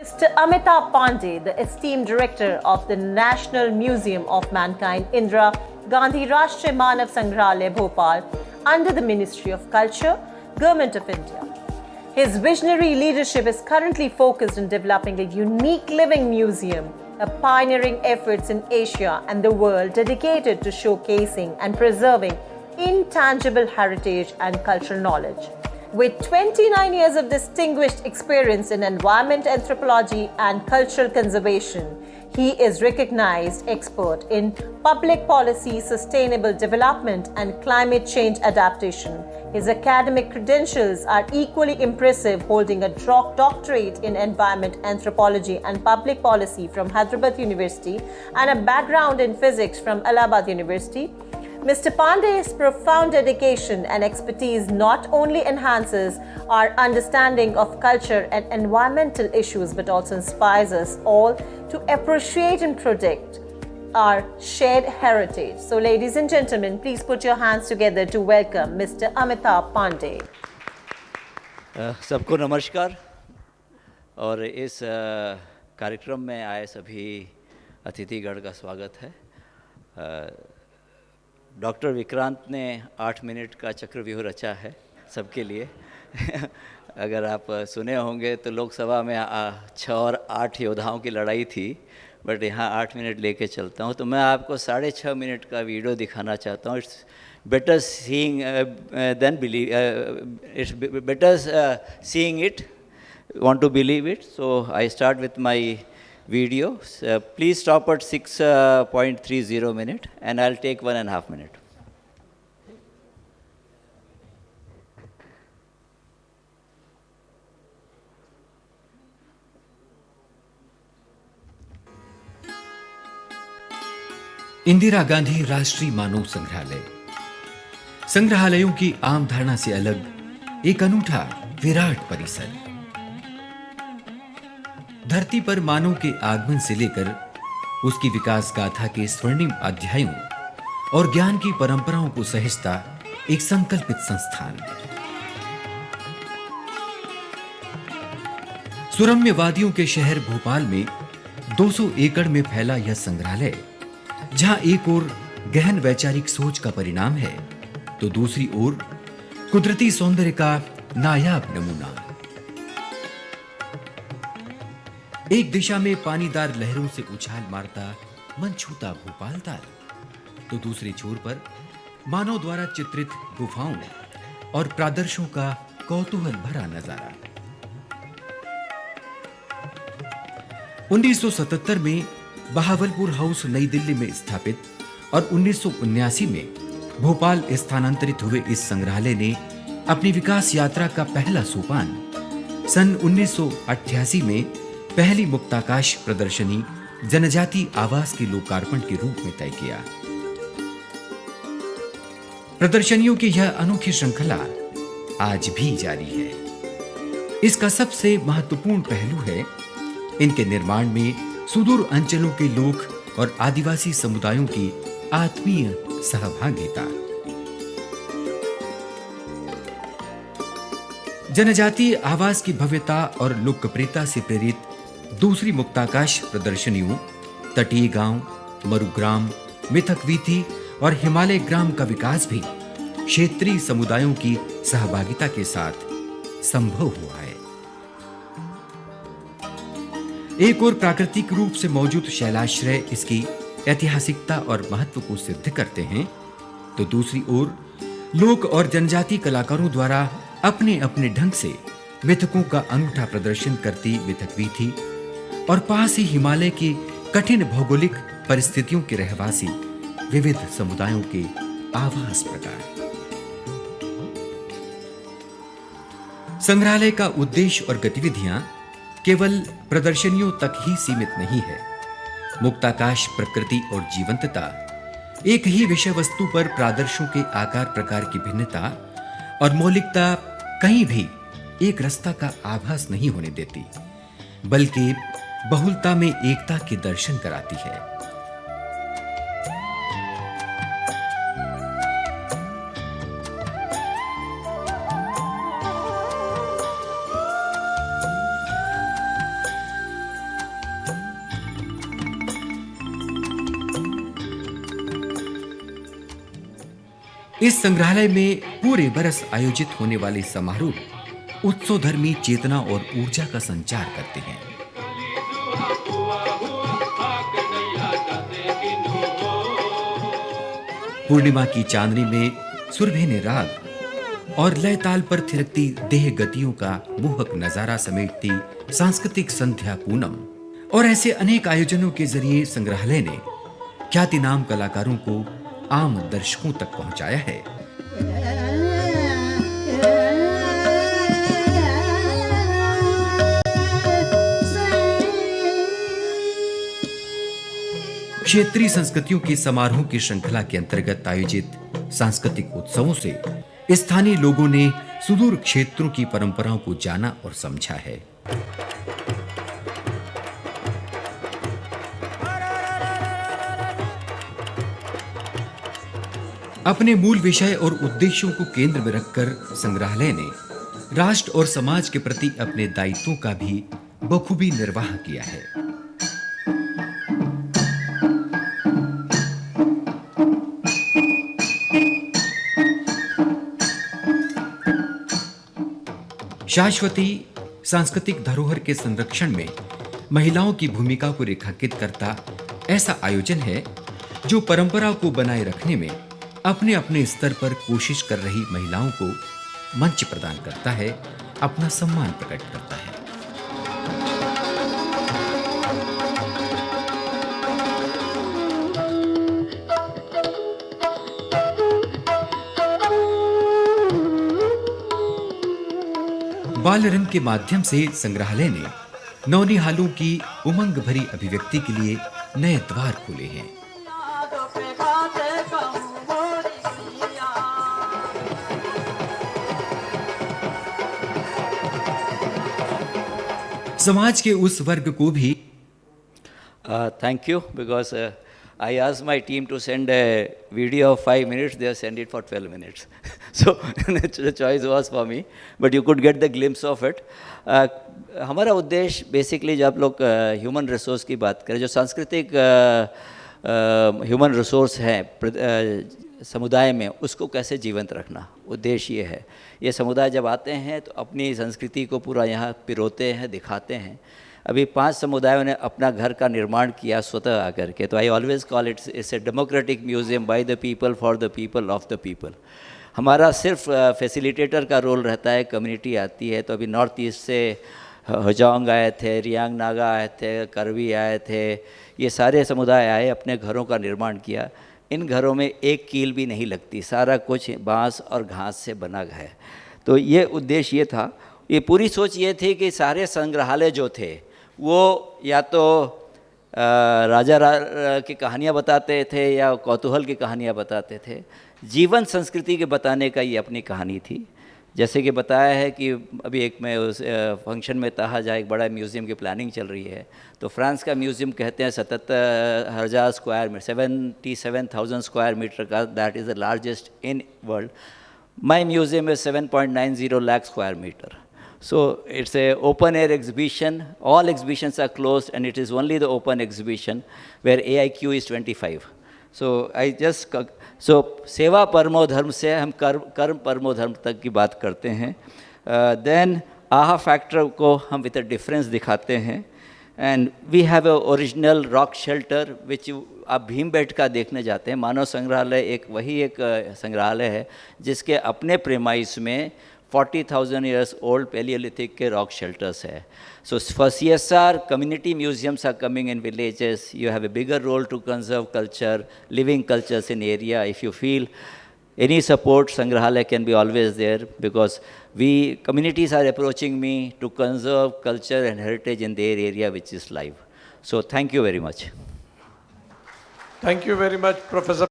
Mr. Amitabh Pandey, the esteemed director of the National Museum of Mankind, Indira Gandhi Rashtriya Manav Sangrahalaya, Bhopal, under the Ministry of Culture, Government of India. His visionary leadership is currently focused on developing a unique living museum, a pioneering efforts in Asia and the world dedicated to showcasing and preserving intangible heritage and cultural knowledge. With 29 years of distinguished experience in environment anthropology and cultural conservation, he is recognized expert in public policy, sustainable development, and climate change adaptation. His academic credentials are equally impressive, holding a doctorate in environment anthropology and public policy from Hyderabad University and a background in physics from Allahabad University. Mr. Pandey's profound dedication and expertise not only enhances our understanding of culture and environmental issues but also inspires us all to appreciate and protect our shared heritage. So, ladies and gentlemen, please put your hands together to welcome Mr. Amitabh Pandey. सबको नमस्कार और इस कार्यक्रम में आए सभी अतिथिगण का स्वागत है। डॉक्टर विक्रांत ने 8 मिनट का चक्रव्यूह रचा है सबके लिए। अगर आप सुने होंगे तो लोकसभा में 6 और 8 योद्धाओं की लड़ाई थी, बट यहाँ 8 मिनट लेके चलता हूँ। तो मैं आपको 6.5 मिनट का वीडियो दिखाना चाहता हूँ। It's better seeing then believe, it's better seeing it, want to believe it. So I start with my video. Please stop at 6.30 minute and I'll take 1.5 minutes. Indira Gandhi राष्ट्रीय मानव संग्रहालय संग्रहालयों की आम धारणा से अलग एक अनूठा विराट परिसर। धरती पर मानव के आगमन से लेकर उसकी विकास गाथा के स्वर्णिम अध्यायों और ज्ञान की परंपराओं को सहेजता एक संकल्पित संस्थान। सुरम्य वादियों के शहर भोपाल में 200 एकड़ में फैला यह संग्रहालय, जहां एक ओर गहन वैचारिक सोच का परिणाम है तो दूसरी ओर कुदरती सौंदर्य का नायाब नमूना। एक दिशा में पानीदार लहरों से उछाल मारता मन छूता भोपाल ताल, तो दूसरे छोर पर मानव द्वारा चित्रित गुफाओं और प्रादर्शों का कौतूहल भरा नजारा। 1977 में बहावलपुर हाउस नई दिल्ली में स्थापित और 1979 में भोपाल स्थानांतरित हुए इस संग्रहालय ने अपनी विकास यात्रा का पहला सोपान सन 1988 में पहली मुक्ताकाश प्रदर्शनी जनजाति आवास के लोकार्पण के रूप में तय किया। प्रदर्शनियों की यह अनोखी श्रृंखला आज भी जारी है। इसका सबसे महत्वपूर्ण पहलू है इनके निर्माण में सुदूर अंचलों के लोक और आदिवासी समुदायों की आत्मीय सहभागिता। जनजातीय आवास की भव्यता और लोकप्रियता से प्रेरित दूसरी मुक्ताकाश प्रदर्शनियों तटीय गांव, मरुग्राम, मिथकवीथी और हिमालय ग्राम का विकास भी क्षेत्रीय समुदायों की सहभागिता के साथ संभव हुआ है। एक और प्राकृतिक रूप से मौजूद शैलाश्रय इसकी ऐतिहासिकता और महत्व को सिद्ध करते हैं, तो दूसरी ओर लोक और जनजाति कलाकारों द्वारा अपने अपने ढंग से मिथकों का अनूठा प्रदर्शन करती मिथकवीथी और पास ही हिमालय की कठिन भौगोलिक परिस्थितियों के रहवासी विविध समुदायों के आवास प्रकार। संग्रहालय का उद्देश्य और गतिविधियां केवल प्रदर्शनियों तक ही सीमित नहीं है। मुक्ताकाश प्रकृति और जीवंतता, एक ही विषय वस्तु पर प्रादर्शों के आकार प्रकार की भिन्नता और मौलिकता कहीं भी एक रस्ता का आभास नहीं होने देती, बल्कि बहुलता में एकता के दर्शन कराती है। इस संग्रहालय में पूरे बरस आयोजित होने वाले समारोह उत्सवधर्मी चेतना और ऊर्जा का संचार करते हैं। पूर्णिमा की चांदनी में सुरभीने राग और लय ताल पर थिरकती देह गतियों का मोहक नजारा समेटती सांस्कृतिक संध्या पूनम और ऐसे अनेक आयोजनों के जरिए संग्रहालय ने ख्यातिनाम कलाकारों को आम दर्शकों तक पहुंचाया है। क्षेत्रीय संस्कृतियों की समारोह की श्रृंखला के अंतर्गत आयोजित सांस्कृतिक उत्सवों से स्थानीय लोगों ने सुदूर क्षेत्रों की परंपराओं को जाना और समझा है। अपने मूल विषय और उद्देश्यों को केंद्र में रखकर संग्रहालय ने राष्ट्र और समाज के प्रति अपने दायित्वों का भी बखूबी निर्वाह किया है। शाश्वती सांस्कृतिक धरोहर के संरक्षण में महिलाओं की भूमिका को रेखांकित करता ऐसा आयोजन है जो परंपरा को बनाए रखने में अपने अपने स्तर पर कोशिश कर रही महिलाओं को मंच प्रदान करता है, अपना सम्मान प्रकट करता है। बाल रंग के माध्यम से संग्रहालय ने नौनिहालों की उमंग भरी अभिव्यक्ति के लिए नए द्वार खोले हैं। समाज के उस वर्ग को भी Thank you, because I asked my team to send a video of 5 minutes, they send it for 12 minutes. So the choice was for me, but you could get the glimpse of it. हमारा उद्देश्य basically जब आप लोग human resource की बात करें, जो सांस्कृतिक ह्यूमन रिसोर्स है समुदाय में, उसको कैसे जीवंत रखना, उद्देश्य ये है। ये समुदाय जब आते हैं तो अपनी संस्कृति को पूरा यहाँ पिरोते हैं, दिखाते हैं। अभी 5 समुदायों ने अपना घर का निर्माण किया स्वतः आकर के, तो I always call it's a democratic museum by the people for the people of the people. हमारा सिर्फ फैसिलिटेटर का रोल रहता है, कम्युनिटी आती है। तो अभी नॉर्थ ईस्ट से होजांग आए थे, रियांग नागा आए थे, करवी आए थे, ये सारे समुदाय आए, अपने घरों का निर्माण किया। इन घरों में एक कील भी नहीं लगती, सारा कुछ बांस और घास से बना है। तो ये उद्देश्य ये था, ये पूरी सोच ये थी कि सारे संग्रहालय जो थे वो या तो राजा की कहानियाँ बताते थे या कौतूहल की कहानियाँ बताते थे। जीवन संस्कृति के बताने का ये अपनी कहानी थी। जैसे कि बताया है कि अभी एक मैं उस फंक्शन में था जहाँ एक बड़ा म्यूज़ियम की प्लानिंग चल रही है, तो फ्रांस का म्यूज़ियम कहते हैं 77,000 स्क्वायर मीटर, 77,000 स्क्वायर मीटर का, that is the largest in world. My museum is 7.90 lakh square meter. So it's a open air exhibition. All exhibitions are closed and it is only the open exhibition where AIQ is 25. So सेवा परमो धर्म से हम कर्म परमो धर्म तक की बात करते हैं। देन आहा फैक्टर को हम विद अ डिफरेंस दिखाते हैं। And we have a original rock shelter which आप भीमबेटका देखने जाते हैं। मानव संग्रहालय एक संग्रहालय है जिसके अपने प्रेमाइस में 40,000 years old Paleolithic के rock shelters है। So for CSR, community museums are coming in villages. You have a bigger role to conserve culture, living cultures in area. If you feel any support, Sangrahalaya can be always there, because communities are approaching me to conserve culture and heritage in their area, which is live. So thank you very much. Thank you very much, Professor.